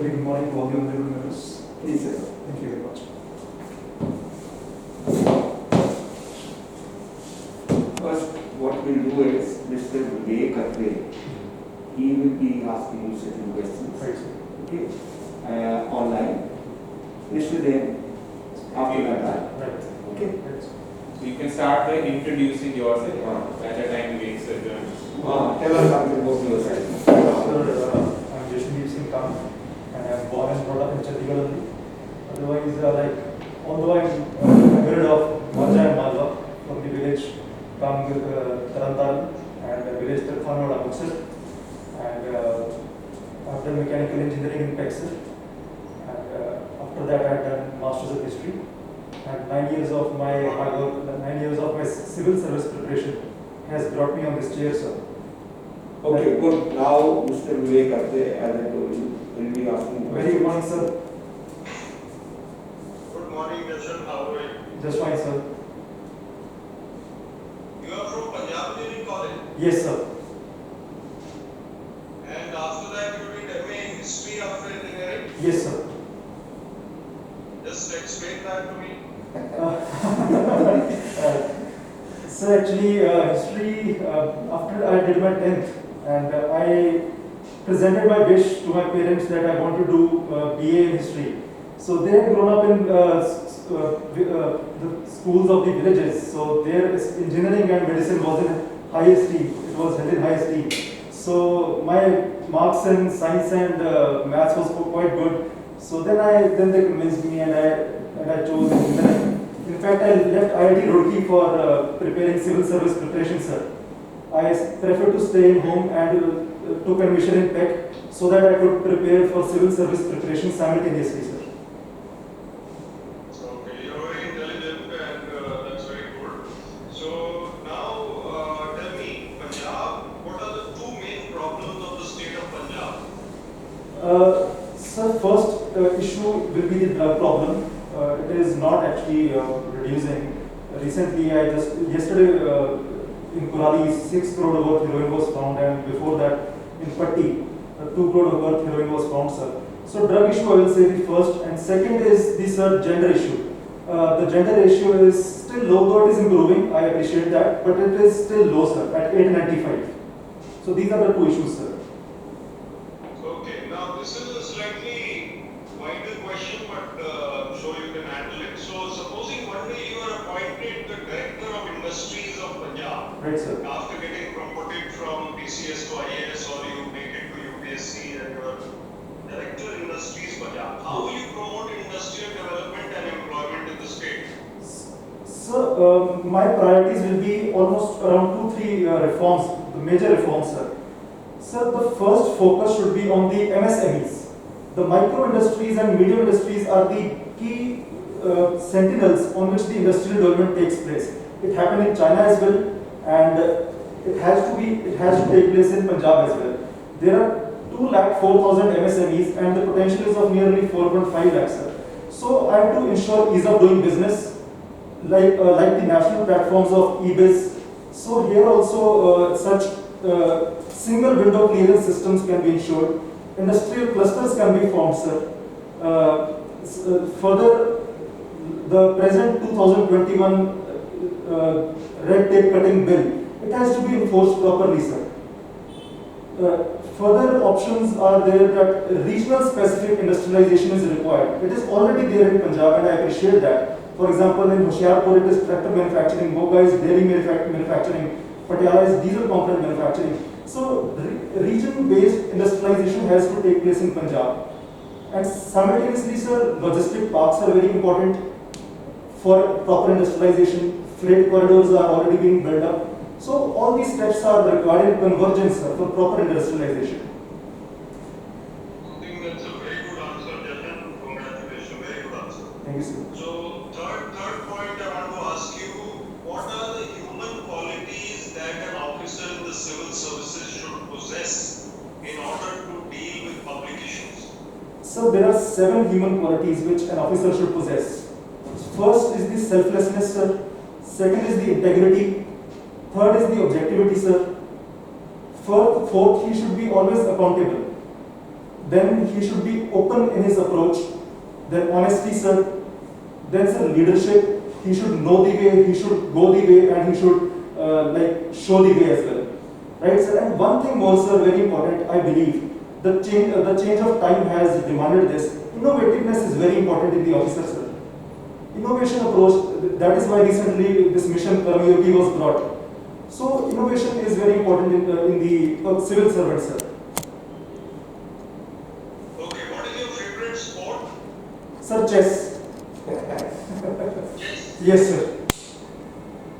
very good morning to all the honorable members. Please, sir. Thank you very much. First, what we'll do is Mr. Vivek Katre, he will be asking you certain questions. Right, sir. Okay, online. Mr. Then, after that, Right. okay. Right, sir. So you can start by introducing yourself. At that time, we joins. Tell us something about yourself. Sir, I'm Jashandeep Singh Khan, and I'm born and brought up in Chandigarh only. Otherwise, although I'm married of Marja and Malwa from the village Tarantaran and the village Tarkhanwada Muxar, and I've done mechanical engineering in Pexer, and after that I've done Masters of History, and 9 years of my hard work, 9 years of my civil service preparation has brought me on this chair, sir. Okay, good. Now, Mr. Vivek Katre, as I told you, will be asking Very good morning, sir. Good morning, Darshan. How are you? Just fine, sir. You are from Punjab Engineering College, Yes, sir. and after that you did MA in History after Engineering. Yes, sir. Just explain that to me. So actually, history, after I did my 10th, and I presented my wish to my parents that I want to do BA in history. So they had grown up in the schools of the villages, so their engineering and medicine was in high esteem. It was held in high esteem. So my marks in science and maths was quite good. So then they convinced me, and I chose engineering. In fact, I left IIT Roorkee for preparing civil service preparation, sir. I preferred to stay in home and took admission in PEC so that I could prepare for civil service preparation simultaneously, sir. Okay, you are very intelligent, and that's very good. So now tell me, Punjab, what are the two main problems of the state of Punjab? Sir, first issue will be the drug problem. It is not actually reducing. Recently, yesterday in Kurali, 6 crore worth heroin was found, and before that in Patti, 2 crore worth heroin was found, sir. So drug issue, I will say the first, and second is the gender issue. The gender ratio is still low, though it is improving. I appreciate that, but it is still low, sir, at 895. So these are the two issues, sir. Okay, now this is a slightly wider question, but I'm sure you can handle it. So supposing one day you are appointed the Director of Industries of Punjab, Right, sir. after getting promoted from PCS to IAS, or you make it to UPSC and you are Director Industries Punjab, how will you promote industrial development and employment in the state? So, my priorities will be almost around 2-3 reforms, the major reforms, sir. Sir, the first focus should be on the MSMEs. The micro industries and medium industries are the key sentinels on which the industrial development takes place. It happened in China as well, and it has to take place in Punjab as well. There are 204,000 MSMEs, and the potential is of nearly 4.5 lakhs, sir. So I have to ensure ease of doing business, like the national platforms of eBiz. So here also such single window clearance systems can be ensured. Industrial clusters can be formed, sir. Further, the present 2021 red tape cutting bill, it has to be enforced properly, sir. Further options are there that regional specific industrialization is required. It is already there in Punjab, and I appreciate that. For example, in Hoshiarpur it is tractor manufacturing, Moga is dairy manufacturing, Patiala is diesel component manufacturing. So region-based industrialization has to take place in Punjab. And simultaneously, sir, logistic parks are very important for proper industrialization. Freight corridors are already being built up. So all these steps are required in convergence, sir, for proper industrialization. I think that's a very good answer, Jatin. Congratulations, very good answer. Thank you, sir. So third point I want to ask you, what are the human qualities that an officer in the civil services should possess in order to deal with public issues? So there are 7 human qualities which an officer should possess. First is the selflessness, sir. Second is the integrity. Third is the objectivity, sir. Fourth, he should be always accountable. Then he should be open in his approach. Then honesty, sir. Then sir, leadership. He should know the way, he should go the way, and he should like show the way as well. Right, sir? And one thing more, sir, very important, I believe, the change of time has demanded this. Innovativeness is very important in the officer, sir. Innovation approach, that is why recently this mission Karmayogi was brought. So innovation is very important in the civil servant, sir. Okay, what is your favorite sport? Sir, chess. Chess. Yes, sir.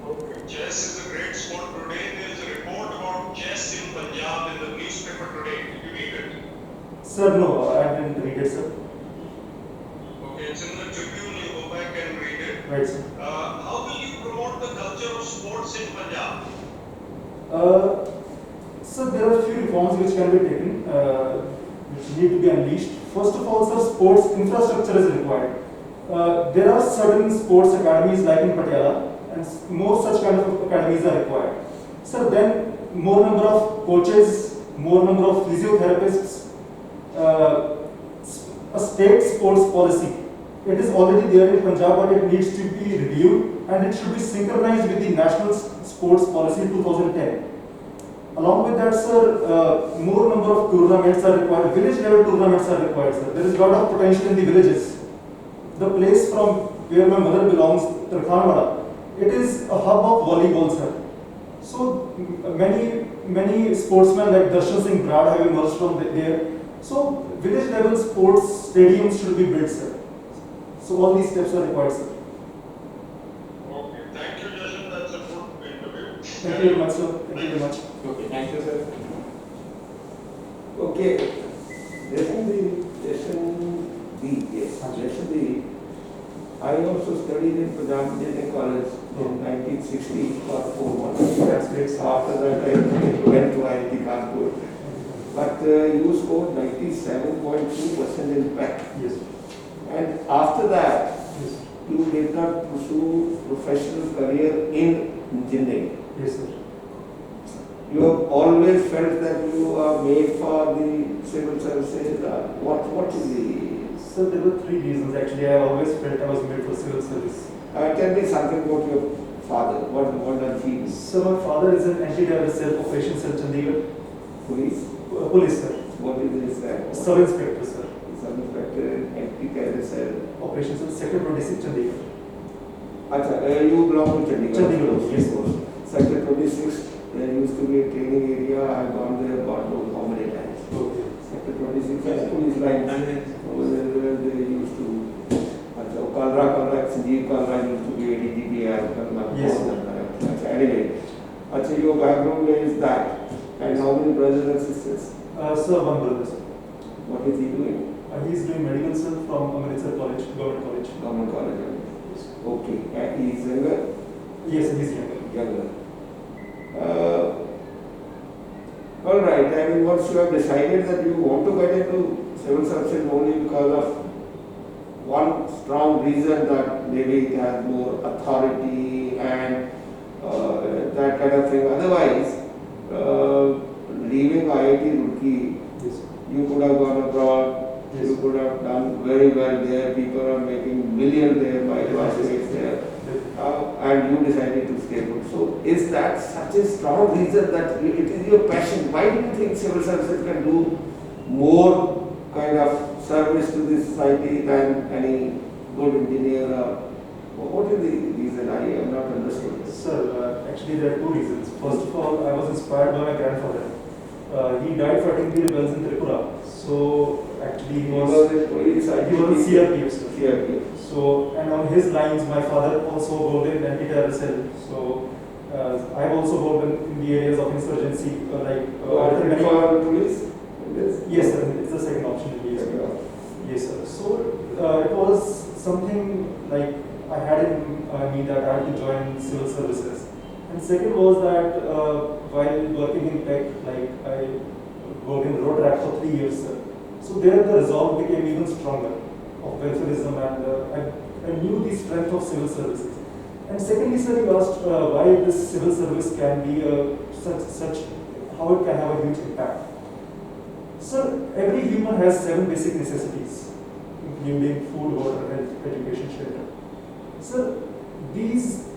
Okay. Chess is a great sport. Today there is a report about chess in Punjab in the newspaper today. Did you read it? Sir, no, I didn't read it, sir. Okay, it's in the Tribune. You go back and read it. Right, sir. How will you promote the culture of sports in Punjab? So there are a few reforms which can be taken, which need to be unleashed. First of all, sir, sports infrastructure is required. There are certain sports academies like in Patiala, and more such kind of academies are required. Sir, then more number of coaches, more number of physiotherapists, a state sports policy. It is already there in Punjab, but it needs to be reviewed and it should be synchronized with the National Sports Policy 2010. Along with that, sir, more number of tournaments are required. Village level tournaments are required, sir. There is a lot of potential in the villages. The place from where my mother belongs, Tarkhanwada, it is a hub of volleyball, sir. So many sportsmen like Darshan Singh Brad have emerged from there. So village level sports stadiums should be built, sir. So all these steps are required, sir. Okay, thank you, Jashan. That's a good interview. Thank you very much, sir. Thank you very much. Okay, thank you, sir. Okay, Jason B. I also studied in Punjab Engineering College in 1960 for 4 months. That's great, sir. After that, I went to IIT Kanpur. But you scored 97.2% in PEC. Yes. And after that, Yes. you did not pursue professional career in engineering. Yes, sir. You have always felt that you are made for the civil services. What is the... So there were 3 reasons actually. I always felt I was made for civil service. Tell me something about your father. What does he do? So my father is an anti-terrorist cell operations cell Chandigarh. Police? Police, sir. What is this? Sub-inspector, sir. Sub-inspector in anti-terrorist. Operations cell Sector 26 Chandigarh. Acha, you belong to Chandigarh? Chandigarh, yes. Sector 26, there used to be a training area. I have gone there about how many times? Okay. Sector 26 has police lines. Over there they used to... Acha, Kalra, Sanjeev Kalra used to be ADGP. Yes, Acha, anyway. Acha, your background is that. And how many brothers and sisters? Sir, one brother, sir. What is he doing? He is doing medical, sir, from Amritsar College, Government College. Government college. Okay. And he is younger? Yes, he is younger. Younger. All right. I mean, once you have decided that you want to get into civil service only because of one strong reason that maybe it has more authority and that kind of thing. Otherwise, leaving IIT Roorkee, Yes. you could have gone abroad, Yes. you could have done very well there, people are making millions there, my classmates there, and you decided to stay put. So is that such a strong reason that it is your passion? Why do you think civil services can do more kind of service to the society than any good engineer? What is the reason? I have not understood this. Sir, actually there are 2 reasons. First of all, I was inspired by my grandfather. He died fighting the rebels in Tripura. So actually he was police, he was CRPF, sir. CRPF. So, and on his lines, my father also worked in anti-terror cell. So, I have also worked in the areas of insurgency, For police? Yes, sir. It's the second option. Yes, sir. Yes, sir. So, it was something like I had in me that I had to join civil services. And second was that while working in tech, like I worked in road track for 3 years, sir. So there the resolve became even stronger of welfareism, and I knew the strength of civil services. And secondly, sir, you asked why this civil service can be how it can have a huge impact. Sir, every human has 7 basic necessities, including food, water, health, education, shelter. Sir, this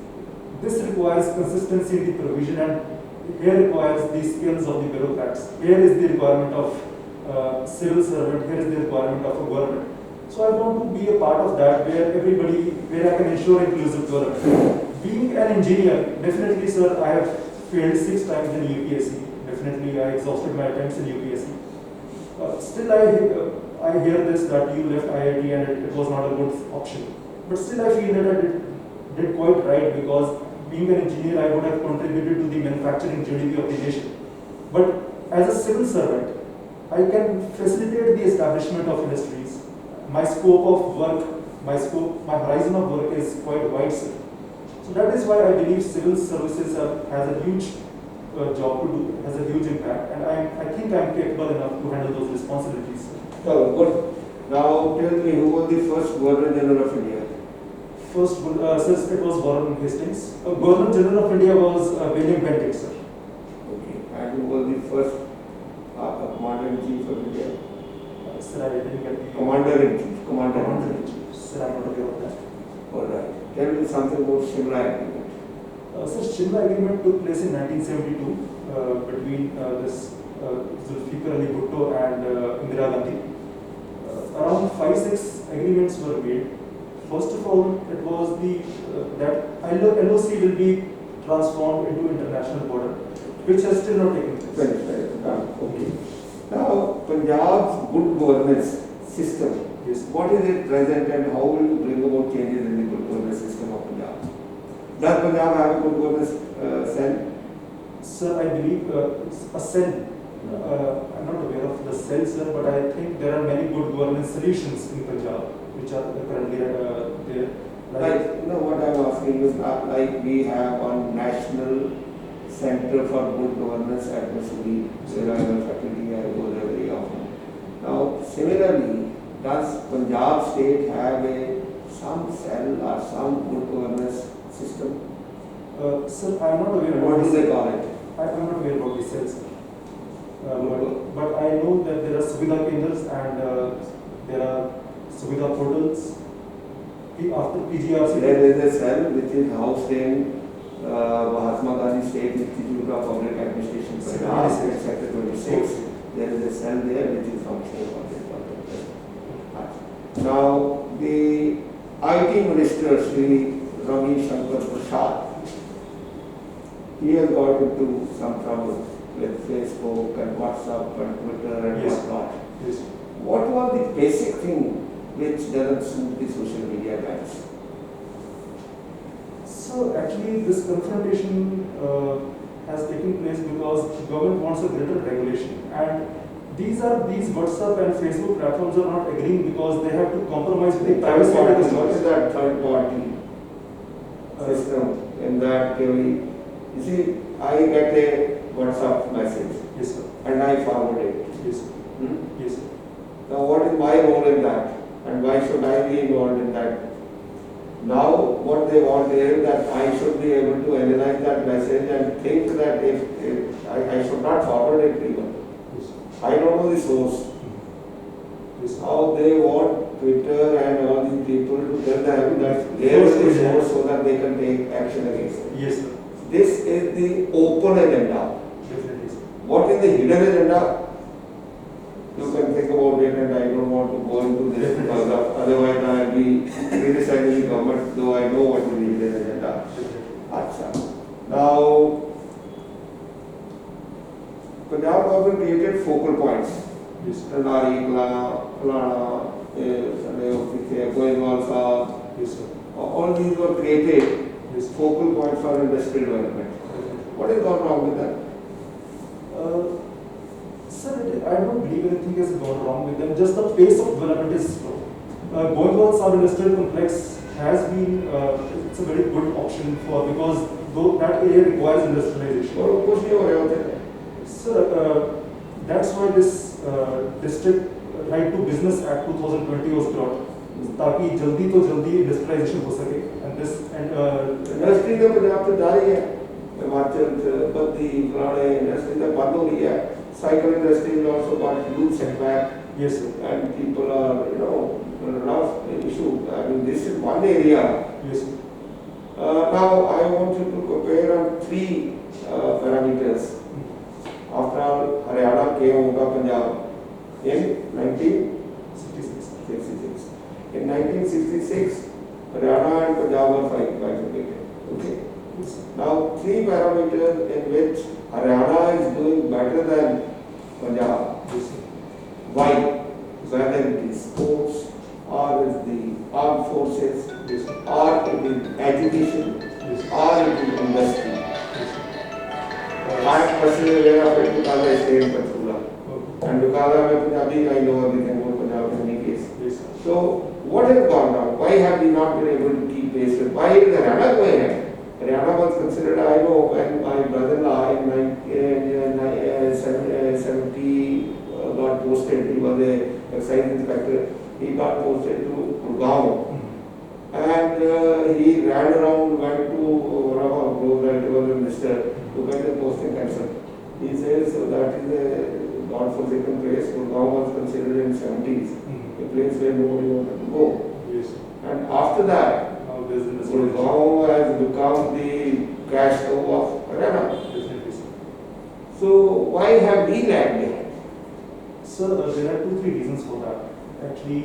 requires consistency in the provision, and here requires the skills of the bureaucrats. Here is the requirement of civil servant, here is the requirement of a government. So I want to be a part of that where I can ensure inclusive government. Being an engineer, definitely sir, I have failed 6 times in UPSC. Definitely I exhausted my attempts in UPSC. Still I hear this that you left IIT and it was not a good option. But still I feel that I did quite right, because being an engineer I would have contributed to the manufacturing GDP of the nation. But as a civil servant, I can facilitate the establishment of industries. My scope of work, my horizon of work is quite wide, sir. So that is why I believe civil services has a huge job to do, has a huge impact, and I think I am capable enough to handle those responsibilities, sir. So, good. Now tell me, who was the first Governor General of India? First, sir, it was Warren Hastings. Governor General of India was William Bentinck, sir. Okay. And who was the first Commander-in-Chief of India? Sir, I didn't get the Commander-in-Chief. Commander-in-Chief. Sir, I am not aware of that. Alright. Tell me something about Shimla Agreement. Sir, Shimla Agreement took place in 1972 between this Zulfikar Ali Bhutto and Indira Gandhi. Around 5-6 agreements were made. First of all, it was that LOC will be transformed into international border, which has still not taken place. Very okay. Now, Punjab's good governance system. Yes. What is it present and how will it bring about changes in the good governance system of Punjab? Does Punjab have a good governance cell? Sir, I believe a cell. I'm not aware of the cell, sir, but I think there are many good governance solutions in Punjab which are currently there. Like, what I'm asking is, like we have one national center for good governance at Missouri, where I am a faculty, I go there very often. Now, similarly, does Punjab state have some cell or some good governance system? Sir, I'm not aware. What do they call it? I'm not aware about the cells. But I know that there are Suvidha Kendras and there are Suvidha portals. After PGRC, There is a cell which is housed in Mahatma Gandhi State Institute of Public Administration, Punjab, Sector 26. There is a cell there which is functioning for this purpose. Now, the IT Minister, Sri Ravi Shankar Prasad, he has got into some trouble with Facebook and WhatsApp and Twitter and Yes. whatnot. yes. What was the basic thing which doesn't suit the social media guys? So actually this confrontation has taken place because government wants a greater regulation, and these WhatsApp and Facebook platforms are not agreeing because they have to compromise with the privacy of the What customers. is that third party system in that you see, I get a WhatsApp message Yes, sir. and I forward it. Yes, sir. Hmm? Yes, sir. Now what is my role in that and why should I be involved in that? Now what they want is that I should be able to analyze that message and think that if I should not forward it even. Yes, sir. I don't know the source. Yes, sir. How they want Twitter and all these people to tell them that there is the source so that they can take action against it. Yes, sir. This is the open agenda. Definitely, sir. What is the hidden agenda? You can think about it, and I don't want to go into this because otherwise I will be criticizing the government, though I know what is the hidden agenda. Achha. Now, Punjab government created focal points. Yes, sir. Nari, Kalana, Goindwal Sahab, Yes, sir. all these were created Yes, sir. focal points for industrial development. What is gone wrong with that? Sir, I don't believe anything has gone wrong with them. Just the pace of development is slow. Goindwal Sahab Industrial Complex has been, it's a very good option because though that area requires industrialization. और कुछ नहीं हो रहा होता है. Sir, that's why this District Right to Business Act 2020 was brought, ताकि जल्दी तो जल्दी industrialization हो सके. And this इंडस्ट्री तो पंजाब से जा रही है, हिमाचल से बद्दी फलाने इंडस्ट्री तो बंद हो गई है. cycle industry is also got huge setback, Yes, sir. and people are, a lot of issue. I mean, this is one area. Yes, sir. Now, I want you to compare on three parameters. After all, Haryana came out of Punjab in 1966. 66. In 1966, Haryana and Punjab were bifurcated. Okay. Yes, sir. Now, three parameters in which Haryana is doing better than Punjab. Yes, sir. Why? Whether it is sports, or is the armed forces, Yes, sir. or it is education, Yes, sir. or it is industry. Yes, sir. I am personally aware of it because I stay in Panchkula. Okay. And because I am a Punjabi, I know everything about Punjab in any case. Yes, sir. So, what has gone down? Why have we not been able to keep pace with? Why is Haryana going ahead? Haryana was considered, I know, when my brother-in-law in 70 got posted, he was a excise inspector, he got posted to Gurgaon. And he ran around, went to one of our close relatives, a minister, to get the posting cancelled. He says that is a God-forsaken place. Gurgaon was considered in 70s, a place where nobody wanted to go. Yes, sir. And after that, Now there's in the Gurgaon has become the cash cow of Haryana. Definitely, sir. So why have we lagged behind? Sir, there are 2-3 reasons for that. Actually,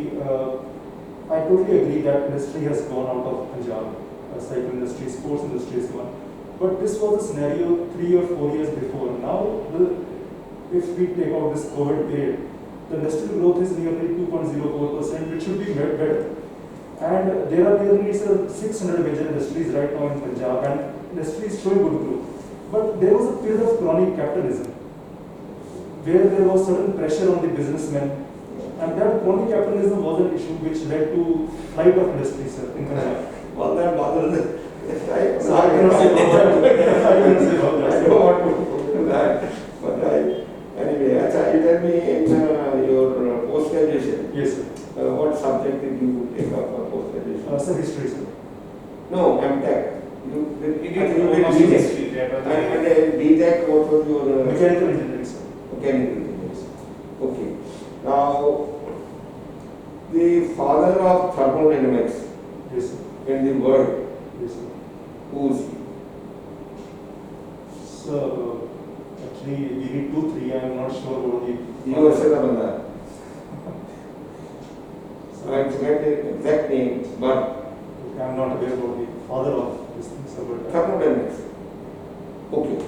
I totally agree that industry has gone out of Punjab. Cycle industry, sports industry is gone. But this was a scenario 3 or 4 years before. Now, if we take out this COVID period, the industrial growth is nearly 2.04%, which should be better. And there are nearly 600 major industries right now in Punjab, and industry is showing good growth. But there was a period of chronic capitalism, where there was certain pressure on the businessmen, and that chronic capitalism was an issue which led to flight of industries, sir, in Punjab. Well, that bothers me. Right? So I cannot say about that. I cannot say about I that. don't want to do that. But anyway, Acha, you tell me in your post-graduation, Yes, sir. what subject did you take up for post-graduation? Sir, history, sir. No, MTech. You did, It I think is you did almost BTech. history, that was And BTech, what was your Mechanical engineering, sir. mechanical engineering? Okay. Now, the father of thermodynamics Yes, sir. in the world, Yes, sir. who is he? So, actually, we need 2-3. I am not sure about the. USA का बंदा है. I forget the exact name, but I am not aware about the father of this thing, sir. But thermodynamics. Okay.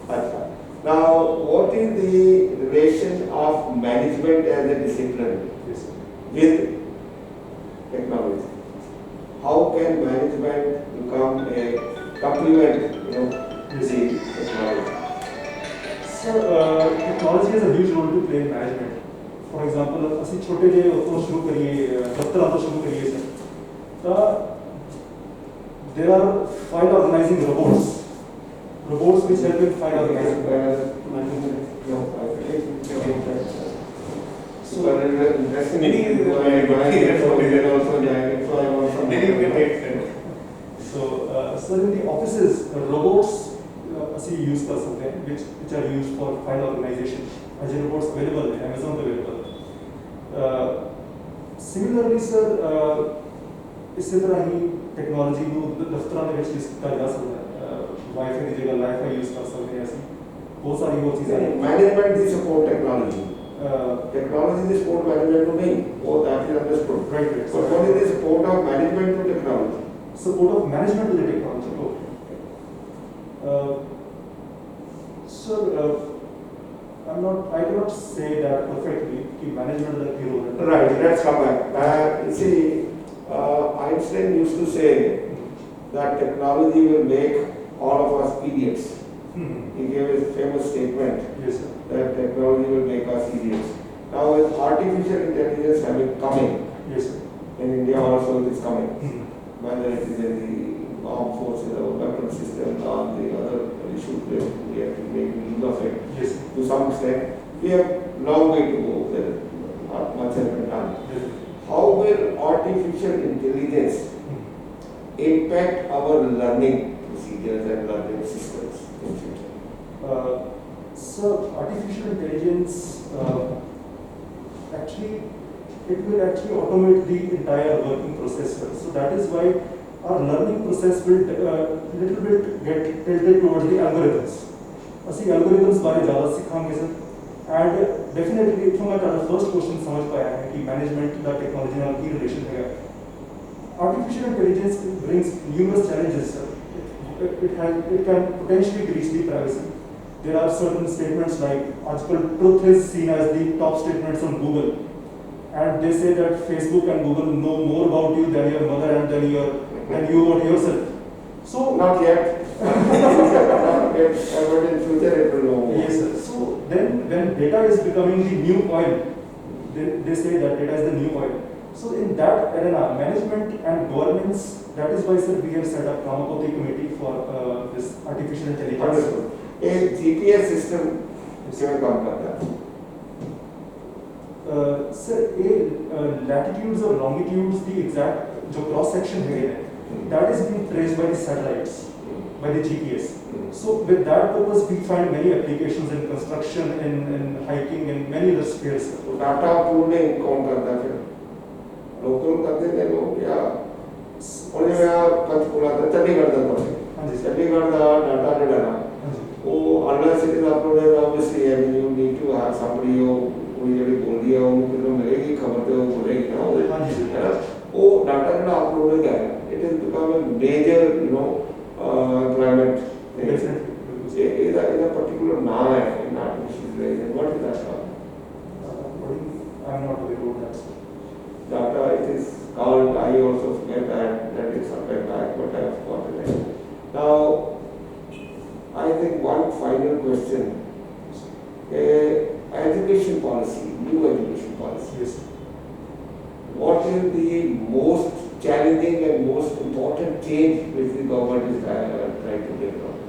Achha. Now, what is the relation of management as a discipline yes, sir. with technology? How can management become a complement, Yes, to the technology? Sir, technology has a huge role to play in management. For example, ਅਸੀਂ ਛੋਟੇ ਜਿਹੇ ਉੱਥੋਂ ਸ਼ੁਰੂ ਕਰੀਏ ਦਫ਼ਤਰਾਂ ਤੋਂ ਸ਼ੁਰੂ ਕਰੀਏ ਸਰ ਤਾਂ there are file organizing robots which help in file organizing. No, I think So, interesting. Also jagged, so I want some. Then you can take that. so sir, in the offices, robots ਅਸੀਂ use ਕਰ ਸਕਦੇ ਹਾਂ which are used for file organization. Ajay robots available ਨੇ Amazon ਤੇ available. Similarly, sir, ਇਸੇ ਤਰ੍ਹਾਂ ਹੀ technology ਨੂੰ ਦਫ਼ਤਰਾਂ ਦੇ ਵਿੱਚ ਯੂਜ਼ ਕੀਤਾ ਜਾ ਸਕਦਾ ਹੈ ਵਾਈਫਾਈ ਦੀ ਜਗ੍ਹਾ ਲਾਈਫਾਈ ਯੂਜ਼ ਕਰ ਸਕਦੇ ਹਾਂ ਅਸੀਂ ਬਹੁਤ ਸਾਰੀ ਹੋਰ ਚੀਜ਼ਾਂ ਨੇ Management is support technology. Technology is support management to me. Oh, that is understood. right. But what is the support of management to technology? Support of management to the technology. Sir, I cannot say that perfectly. Ki management is a key role. Right, let's come back. You see, Einstein used to say that technology will make all of us idiots. He gave a famous statement Yes, sir. that technology will make us idiots. Now, with artificial intelligence having coming, Yes, sir. in India also it is coming, Hmm. whether it is in the armed forces or weapon systems or the other issues where we have to make use of it. Yes, sir. To some extent, we have long way to go. There not much has been done. Yes. How will artificial intelligence impact our learning procedures and learning systems in future? So artificial intelligence actually it will actually automate the entire working process. So that is why our learning process will little bit get tilted towards the algorithms. ਅਸੀਂ algorithms बारे ज़्यादा सीखेंगे sir and definitely इथों मैं तुम्हारा first question समझ पाया है कि management का technology ਨਾਲ ਕੀ relation है. Artificial intelligence brings numerous challenges sir. It can potentially breach the privacy. There are certain statements like आजकल truth is seen as the top statements on Google. And they say that Facebook and Google know more about you than your mother and than you about yourself. So Not yet. Not yet. But in future it will know more. yes, sir. So then, when data is becoming the new oil, they say that data is the new oil. So in that arena, management and governance, that is why, sir, we have set up Ramakoti committee for this artificial intelligence. Wonderful. A GPS system किसमें काम करता है? Sir, latitudes or longitudes, the exact जो cross section है, that is being traced by the satellites, by the GPS. So with that purpose, we find many applications in construction, in hiking, in many other spheres. sir. तो data pooling कौन करता है फिर? Local करते थे लोग या उन्हें यहाँ पंचकुला था चंडीगढ़ था तो हाँ जी, sir. चंडीगढ़ का डाटा जो डाला हाँ जी. वो unless it is uploaded obviously I mean you need to have somebody who कोई जड़ी बोल दिया उनको तो मिलेगी खबर तो वो बोलेगी ना वो हाँ जी, है ना वो डाटा जो अपलोड हो गया it has become a major employment thing. Definitely. is a particular now in artificial intelligence. What is that called? I am not aware of that, sir. Data it is called, I also forget that is something back, but I have forgotten it. Now, I think one final question. Education policy, new education policy. Yes, sir. What is the most challenging and most important change which the government is trying to bring about?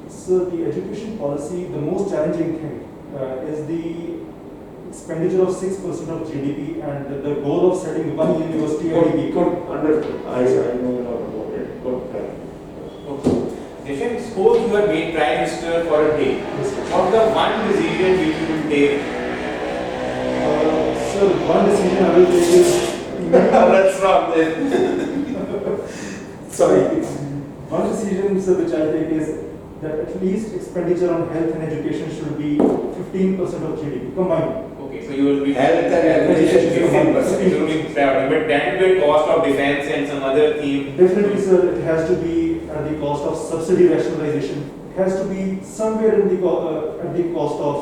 So the education policy, the most challenging thing is the expenditure of 6% of GDP and the goal of setting one university every week. Good, understood. I know a lot about it. Good. Okay. Deshan, suppose you are made Prime Minister for a day. Yes, sir. What the one decision which you will take? So one decision I will take is Let's stop there. Sorry. one decision, sir, which I take is that at least expenditure on health and education should be 15% of GDP combined. Okay, so you will be Health and education, 15%. You will be proud, but that will be at cost of defense and some other theme. Definitely, sir, it has to be at the cost of subsidy rationalization. It has to be somewhere in the at the cost of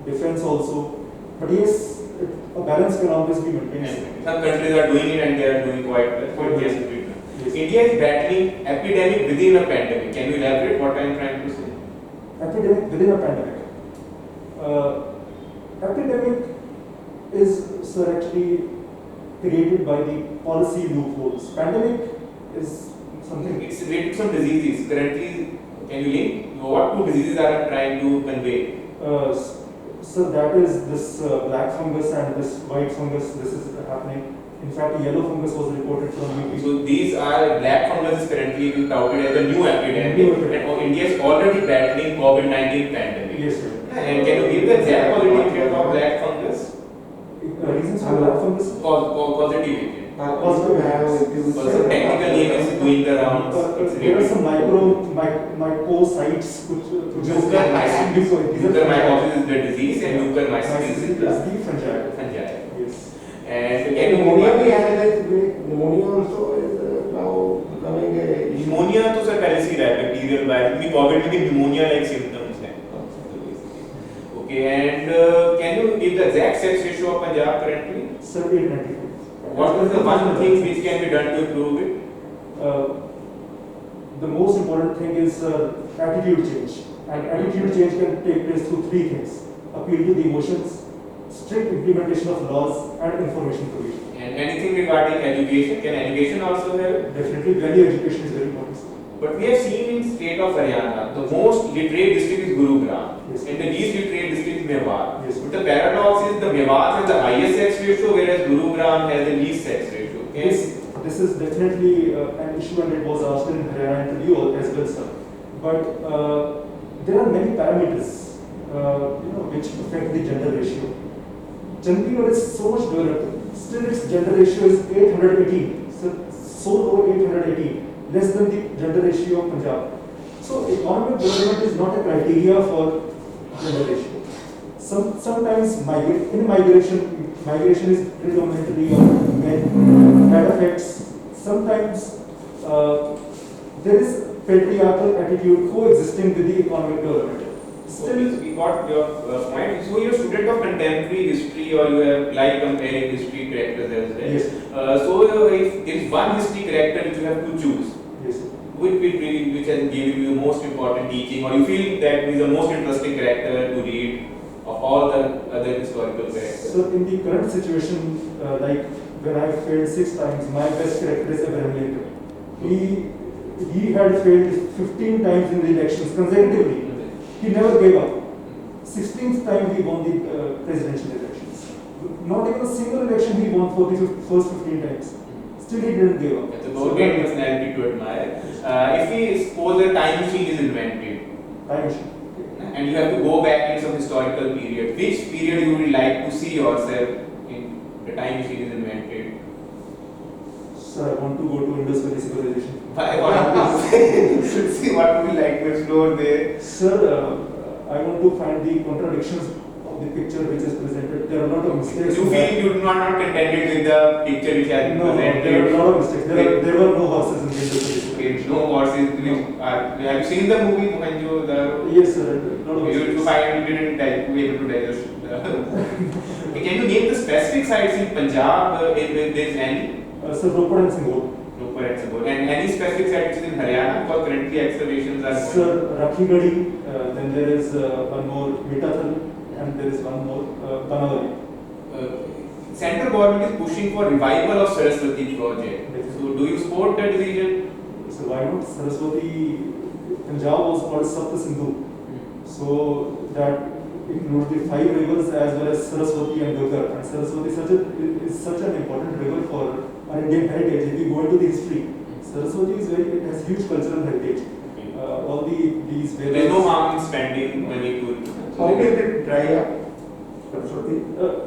defense also. But yes, a balance can always be maintained. sir. And some countries are doing it and they are doing quite well. Yes, it will be done. Yes. India is battling epidemic within a pandemic. Can you elaborate what I am trying to say? Epidemic within a pandemic. Epidemic is, sir, actually created by the policy loopholes. Pandemic is something. It's related to some diseases. Currently, can you link what two diseases are trying to convey? So that is this black fungus and this white fungus. This is happening. In fact, yellow fungus was reported from UP. So these are black fungus is currently being touted as a new epidemic, New epidemic. and India is already battling COVID-19 pandemic. Yes, sir. And can you give the exact positive effect of black fungus? Reasons for black fungus? Positive effect. Also, technical name is doing the rounds. It's There are really some mycosites which Mucormycosis. these are Mucormycosis is the disease, and mucormycosis Mycosis is is the the fungi. fungi. Yes. And can you Pneumonia give भी है pneumonia also is now becoming a issue. pneumonia तो sir पहले से ही रहा है bacterial virus क्योंकि Covid में भी pneumonia like symptoms हैं. Okay, and can you give the exact sex ratio of Punjab currently? Sir, 894. What is the one thing which can be done to improve it? The most important thing is attitude change. And attitude change can take place through three things: appeal to the emotions, strict implementation of laws, and information provision. And anything regarding education, can education also help? Definitely, value education is very important. sir. But we have seen in state of Haryana, the most literate district is Gurugram, Yes. and the least literate district is Mewar. Yes. But the paradox is the Mewar has the highest sex ratio, whereas Gurugram has the least sex ratio. This is definitely an issue, and it was asked in Haryana interview as well, sir. But there are many parameters which affect the gender ratio. Chandigarh is so much developed, still its gender ratio is 818, so low 818, less than the gender ratio of Punjab. So economic development is not a criteria for gender ratio. Sometimes migration is predominantly of men. That affects. Sometimes there is patriarchal attitude coexisting with the economic development. Still, we got your point. So you're a student of contemporary history, or you have like comparing history characters as well. Yes. So if there is one history character which you have to choose, Yes. which has given you the most important teaching, or you feel that is the most interesting character to read of all the other historical characters? So in the current situation, like when I failed 6 times, my best character is Abraham Lincoln. He had failed 15 times in the elections consecutively. He never gave up. 16th time he won the presidential elections. Not even a single election he won for the first 15 times. Still he didn't give up. It's a great personality to admire. If we suppose a time machine is invented, Time machine. and you have to go back in some historical period, which period you would like to see yourself in the time machine is invented? Sir, I want to go to Indus Valley civilization. I want to see what would you like to explore there. Sir, I want to find the contradictions of the picture which is presented. There are a lot of mistakes. You feel you are not contented with the picture which has been No, presented? there are a lot of mistakes. There were no horses in the Indus Valley Okay, civilization. no horses. Have you seen the movie Mohenjo-daro? Yes, sir. A lot of You mistakes. find you didn't able to digest. Okay, can you name the specific sites in Punjab if there is any? Sir, Ropar and Singapore. Ropar and Singapore. And any specific sites in Haryana? Because currently excavations are going. Sir, Rakhigadi, then there is one more Mitathal, and there is one more Banawali. Central government is pushing for revival of Saraswati project. So do you support that decision? So why not Saraswati? Punjab was called Sapta Sindhu. So that includes the 5 rivers as well as Saraswati and Ghaggar. And Saraswati is such an important river for our Indian heritage. If you go into the history, Saraswati it has huge cultural heritage. All these There is no harm in spending money to. How did it dry up? Saraswati?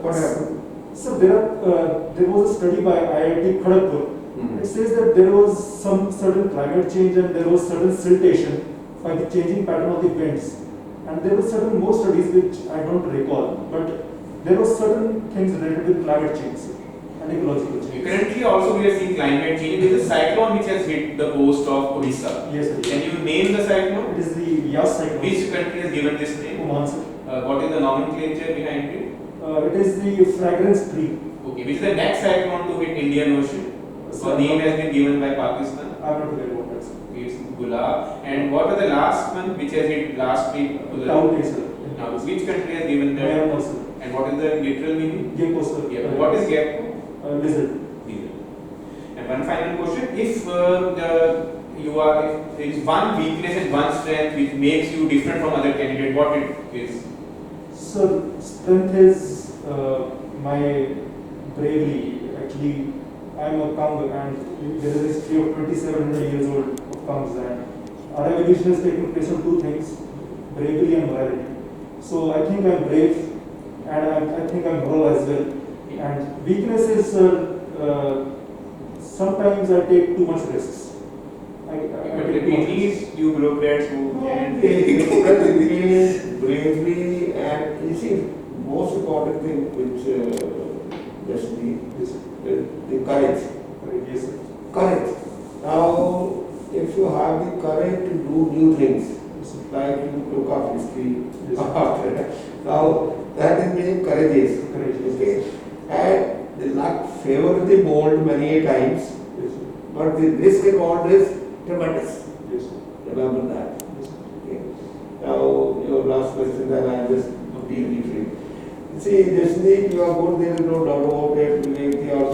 What happened? So there was a study by IIT Kharagpur. It says that there was some certain climate change and there was certain siltation by the changing pattern of the winds. And there were certain more studies which I don't recall, but there were certain things related with climate change and ecological change. Currently also we are seeing climate change. There is a cyclone which has hit the coast of Odisha. Yes, sir. Can you name the cyclone? It is the Yas cyclone. Which country has given this name? Oman, sir. What is the nomenclature behind it? It is the fragrance tree. Okay, which is the next cyclone to hit Indian Ocean? Sir, The name has been given by Pakistan. I'm not aware about that, sir. It's Gulab. And what was the last one which has hit last week? Taukte, sir. Now, which country has given that? Myanmar, sir. And what is the literal meaning? Gecko, sir. Yeah. What is Gecko? Lizard. And one final question: if there is one weakness and one strength which makes you different from other candidates, what it is? Sir, strength is my bravery. Actually, I am a Kang and there is a history of 2700 years old of Kangs, and our evolution has taken place on 2 things, bravery and morality. So I think I am brave and I think I am moral as well. And weakness is, sometimes I take too much risks. I take too much risks. You bureaucrats who can Bravery, and you see, most important thing which just the courage. Yes, sir. Courage. Now, if you have the courage to do new things, like you look up history, now that is being courageous. Courageous. Okay. And the luck favors the bold many a times, Yes, sir. but the risk involved is tremendous. Yes, sir. Remember that. Yes, sir. Okay. Now, your last question, then I just deal with it. See, Jasneek, you are good, there is no doubt about it. Vivek, also